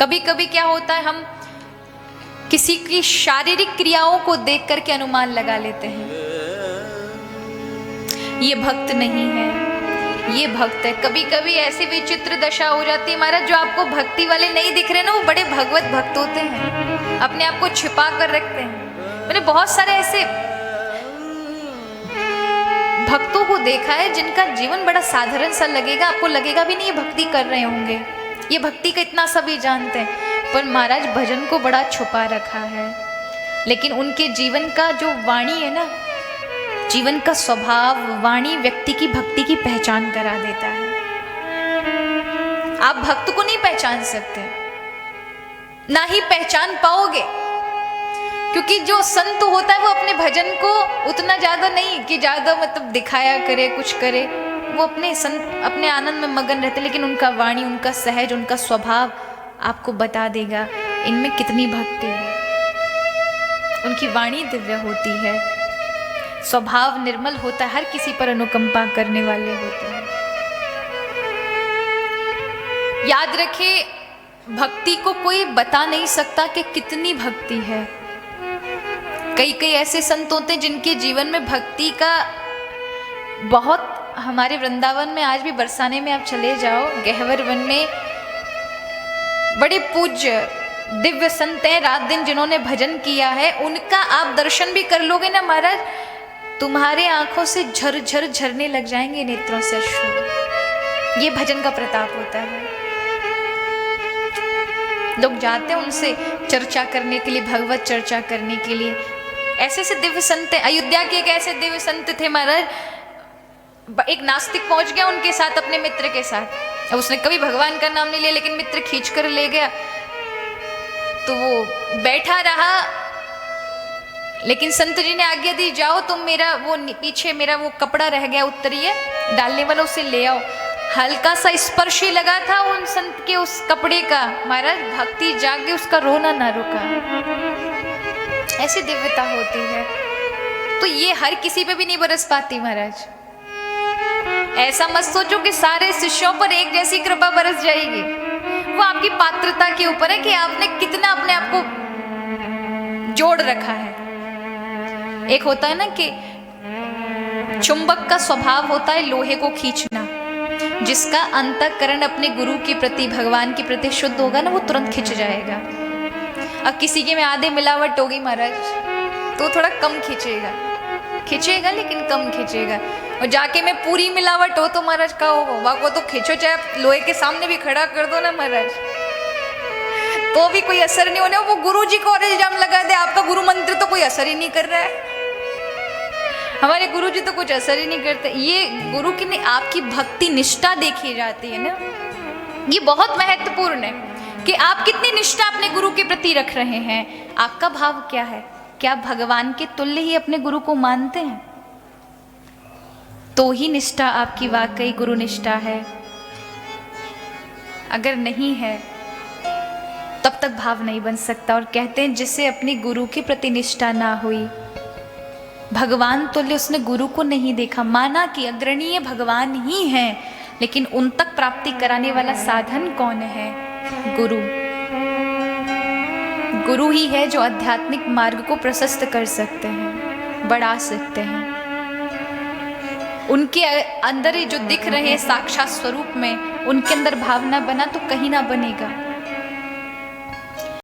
कभी कभी क्या होता है, हम किसी की शारीरिक क्रियाओं को देख करके अनुमान लगा लेते हैं, ये भक्त नहीं है, ये भक्त है। कभी कभी ऐसी विचित्र दशा हो जाती है महाराज, जो आपको भक्ति वाले नहीं दिख रहे ना, वो बड़े भगवत भक्त होते हैं, अपने आप को छिपा कर रखते हैं। मैंने बहुत सारे ऐसे भक्तों को देखा है जिनका जीवन बड़ा साधारण सा लगेगा, आपको लगेगा भी नहीं ये भक्ति कर रहे होंगे, ये भक्ति का इतना सभी जानते हैं, पर महाराज भजन को बड़ा छुपा रखा है। लेकिन उनके जीवन का जो वाणी है ना, जीवन का स्वभाव, वाणी व्यक्ति की भक्ति की पहचान करा देता है। आप भक्त को नहीं पहचान सकते, ना ही पहचान पाओगे, क्योंकि जो संत होता है वो अपने भजन को उतना ज्यादा नहीं कि ज्यादा मतलब दिखाया करे, कुछ करे, वो अपने आनंद में मगन रहते, लेकिन उनका वाणी, उनका सहज, उनका स्वभाव आपको बता देगा इनमें कितनी भक्ति है। उनकी वाणी दिव्य होती है, स्वभाव निर्मल होता है, हर किसी पर अनुकंपा करने वाले होते हैं। याद रखिए, भक्ति को कोई बता नहीं सकता कि कितनी भक्ति है। कई ऐसे संत होते हैं जिनके जीवन में भक्ति का बहुत, हमारे वृंदावन में आज भी बरसाने में आप चले जाओ, गहवर वन में बड़े पूज्य दिव्य संत हैं, रात दिन जिन्होंने भजन किया है, उनका आप दर्शन भी कर लोगे ना महाराज, तुम्हारे आंखों से झर झरने लग जाएंगे, नेत्रों से अश्रु। ये भजन का प्रताप होता है। लोग जाते हैं उनसे चर्चा करने के लिए, भगवत चर्चा करने के लिए। ऐसे ऐसे दिव्य संत, अयोध्या के एक ऐसे दिव्य संत थे महाराज, एक नास्तिक पहुंच गया उनके साथ, अपने मित्र के साथ। अब उसने कभी भगवान का नाम नहीं लिया, लेकिन मित्र खींच कर ले गया, तो वो बैठा रहा, लेकिन संत जी ने आज्ञा दी, जाओ तुम मेरा वो पीछे मेरा वो कपड़ा रह गया उत्तरीय डालने वाला, उसे ले आओ। हल्का सा स्पर्श ही लगा था उन संत के उस कपड़े का, महाराज भक्ति जाग गई, उसका रोना ना रुका। ऐसी दिव्यता होती है, तो ये हर किसी पे भी नहीं बरस पाती महाराज। ऐसा मत सोचो कि सारे शिष्यों पर एक जैसी कृपा बरस जाएगी, वो आपकी पात्रता के ऊपर है कि आपने कितना अपने आप को जोड़ रखा है। एक होता है ना कि चुंबक का स्वभाव होता है लोहे को खींचना, जिसका अंतःकरण अपने गुरु के प्रति, भगवान के प्रति शुद्ध होगा ना, वो तुरंत खिंच जाएगा। अब किसी के में आधे मिलावट होगी महाराज, तो थोड़ा कम खींचेगा, लेकिन कम खींचेगा। और जाके में पूरी मिलावट हो तो महाराज का होगा, वो तो खींचो, चाहे लोहे के सामने भी खड़ा कर दो ना महाराज, तो भी कोई असर नहीं होने। वो गुरु जी को और इल्जाम लगा दे, आपका गुरु मंत्र तो कोई असर ही नहीं कर रहा है, हमारे गुरु जी तो कुछ असर ही नहीं करते। ये गुरु की नहीं, आपकी भक्ति निष्ठा देखी जाती है ना, ये बहुत महत्वपूर्ण है कि आप कितनी निष्ठा अपने गुरु के प्रति रख रहे हैं। आपका भाव क्या है? क्या भगवान के तुल्य ही अपने गुरु को मानते हैं? तो ही निष्ठा आपकी वाकई गुरु निष्ठा है। अगर नहीं है तब तक भाव नहीं बन सकता। और कहते हैं जिसे अपनी गुरु के प्रति निष्ठा ना हुई, भगवान तुल्य उसने गुरु को नहीं देखा, माना कि अग्रणीय भगवान ही हैं, लेकिन उन तक प्राप्ति कराने वाला साधन कौन है? गुरु। गुरु ही है जो आध्यात्मिक मार्ग को प्रशस्त कर सकते हैं, बढ़ा सकते हैं। उनके अंदर ही जो दिख रहे साक्षात स्वरूप में, उनके अंदर भावना बना तो कहीं ना बनेगा।